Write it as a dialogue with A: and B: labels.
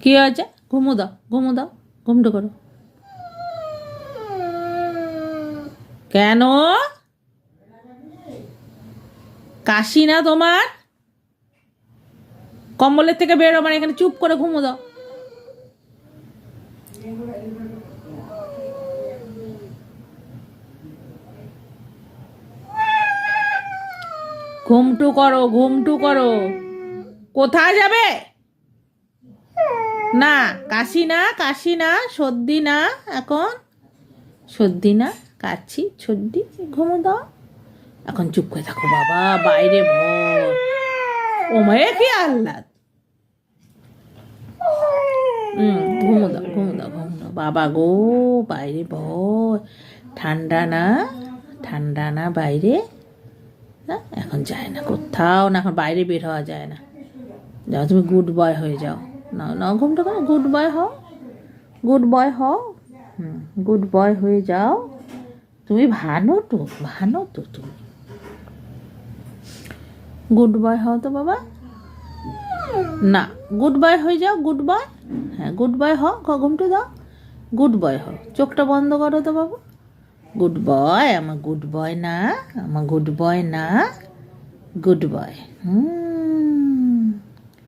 A: কি হয়েছে? ঘুমো দাও, ঘুমো দাও, ঘুমটা করো। কেন কাশি না তোমার? কম্বলের থেকে বেরো, মানে এখানে চুপ করে ঘুমো দাও। ঘুমটু করো, ঘুমটু করো। কোথায় যাবে? না, কাশি না, কাশি না, সর্দি না, এখন সর্দি না, কাশি সর্দি, ঘুমো দাও। এখন চুপ করে থাকো বাবা, বাইরে ভয়। ও মায়ে কি আহ্লাদ। ঘুমো দাও, ঘুমো দাও, ঘুমো দাও বাবা গো, বাইরে ভয়। ঠান্ডা না, ঠান্ডা না বাইরে। না এখন যায় না কোথাও না, এখন বাইরে বের হওয়া যায় না। যাও তুমি গুড বয় হয়ে যাও। না না, ঘুমটা করো, গুড বয় হও, গুড বয় হও। গুড বয় হয়ে যাও। তুমি ভানো তো, ভানো তো তুমি। গুড বয় হও তো বাবা। না, গুড বয় হয়ে যাও, গুড বয়। হ্যাঁ গুড বয় হও, ঘুমটে দাও। গুড বয় হও, চোখটা বন্ধ করো তো বাবা। গুড বয়, আমার গুড বয় না, আমার গুড বয় না, গুড বয়।